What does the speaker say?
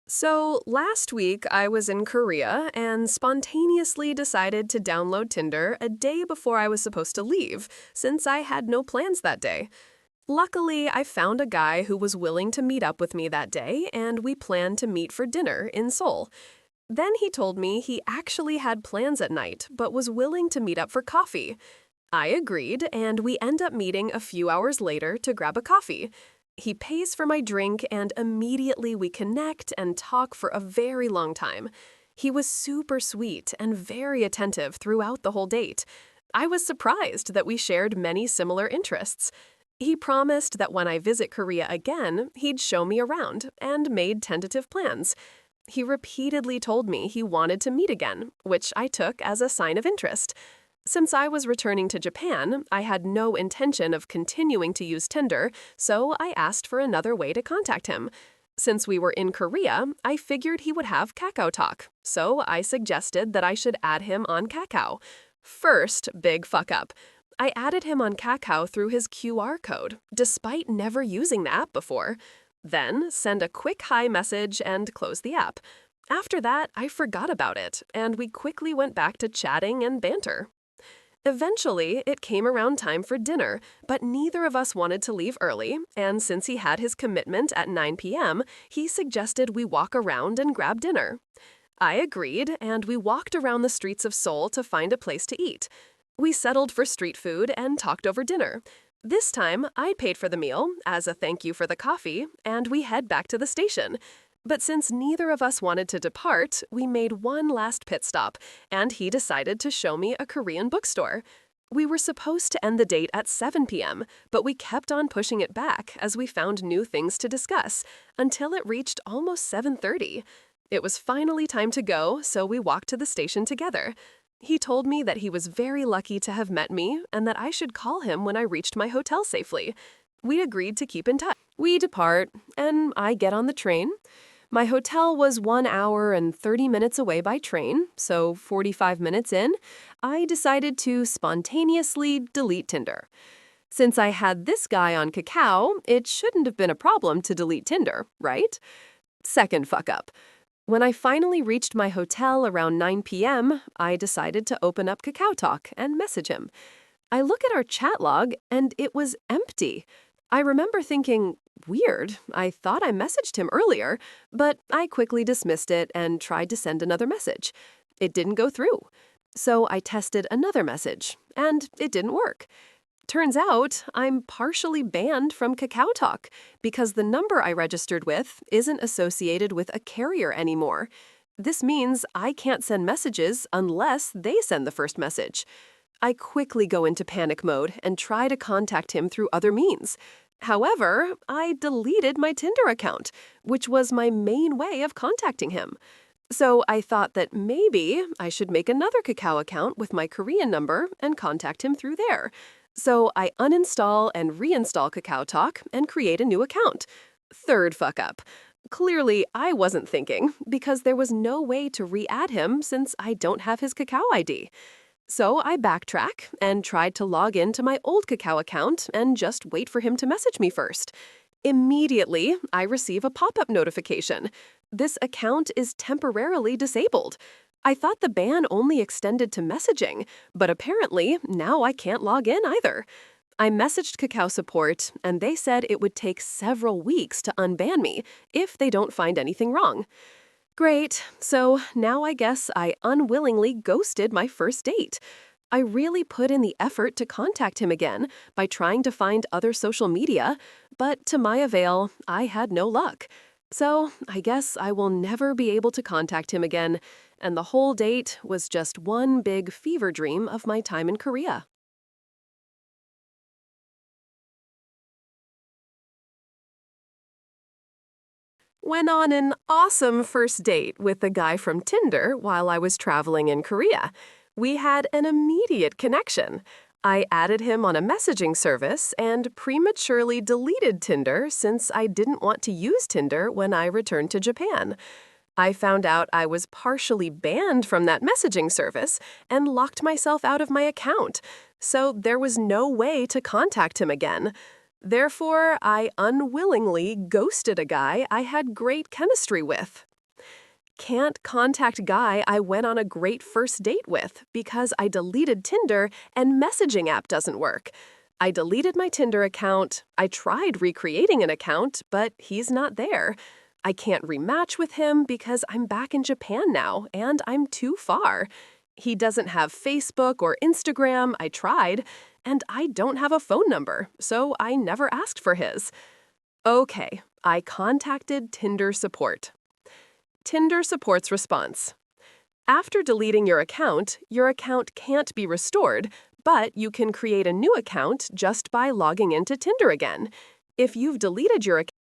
So, last week I was in Korea and spontaneously decided to download Tinder a day before I was supposed to leave, since I had no plans that day. Luckily, I found a guy who was willing to meet up with me that day, and we planned to meet for dinner in Seoul. Then he told me he actually had plans at night, but was willing to meet up for coffee. I agreed, and we end up meeting a few hours later to grab a coffee. He pays for my drink, and immediately we connect and talk for a very long time. He was super sweet and very attentive throughout the whole date. I was surprised that we shared many similar interests. He promised that when I visit Korea again, he'd show me around and made tentative plans. He repeatedly told me he wanted to meet again, which I took as a sign of interest. Since I was returning to Japan, I had no intention of continuing to use Tinder, so I asked for another way to contact him. Since we were in Korea, I figured he would have KakaoTalk, so I suggested that I should add him on Kakao. First, big fuck up. I added him on Kakao through his QR code, despite never using the app before. Then, send a quick hi message and close the app. After that, I forgot about it, and we quickly went back to chatting and banter. Eventually, it came around time for dinner, but neither of us wanted to leave early, and since he had his commitment at 9 p.m., he suggested we walk around and grab dinner. I agreed, and we walked around the streets of Seoul to find a place to eat. We settled for street food and talked over dinner. This time, I paid for the meal, as a thank you for the coffee, and we head back to the station. But since neither of us wanted to depart, we made one last pit stop, and he decided to show me a Korean bookstore. We were supposed to end the date at 7 p.m., but we kept on pushing it back as we found new things to discuss, until it reached almost 7:30. It was finally time to go, so we walked to the station together. He told me that he was very lucky to have met me and that I should call him when I reached my hotel safely. We agreed to keep in touch. We depart, and I get on the train. My hotel was 1 hour and 30 minutes away by train, so 45 minutes in, I decided to spontaneously delete Tinder. Since I had this guy on Kakao, it shouldn't have been a problem to delete Tinder, right? Second fuck up. When I finally reached my hotel around 9 p.m., I decided to open up KakaoTalk and message him. I look at our chat log, and it was empty. I remember thinking, weird, I thought I messaged him earlier, but I quickly dismissed it and tried to send another message. It didn't go through. So I tested another message, and it didn't work. Turns out I'm partially banned from KakaoTalk because the number I registered with isn't associated with a carrier anymore. This means I can't send messages unless they send the first message. I quickly go into panic mode and try to contact him through other means. However, I deleted my Tinder account, which was my main way of contacting him. So I thought that maybe I should make another Kakao account with my Korean number and contact him through there. So I uninstall and reinstall KakaoTalk and create a new account. Third fuck up. Clearly, I wasn't thinking because there was no way to re-add him since I don't have his Kakao ID. So I backtrack and tried to log into my old Kakao account and just wait for him to message me first. Immediately, I receive a pop-up notification. This account is temporarily disabled. I thought the ban only extended to messaging, but apparently now I can't log in either. I messaged Kakao support, and they said it would take several weeks to unban me if they don't find anything wrong. Great, so now I guess I unwillingly ghosted my first date. I really put in the effort to contact him again by trying to find other social media, but to my avail, I had no luck. So I guess I will never be able to contact him again, and the whole date was just one big fever dream of my time in Korea. Went on an awesome first date with a guy from Tinder while I was traveling in Korea. We had an immediate connection. I added him on a messaging service and prematurely deleted Tinder since I didn't want to use Tinder when I returned to Japan. I found out I was partially banned from that messaging service and locked myself out of my account, so there was no way to contact him again. Therefore, I unwillingly ghosted a guy I had great chemistry with. Can't contact guy I went on a great first date with because I deleted Tinder and messaging app doesn't work. I deleted my Tinder account. I tried recreating an account, but he's not there. I can't rematch with him because I'm back in Japan now and I'm too far. He doesn't have Facebook or Instagram. I tried. And I don't have a phone number, so I never asked for his. Okay, I contacted Tinder support. Tinder support's response. After deleting your account can't be restored, but you can create a new account just by logging into Tinder again. If you've deleted your account,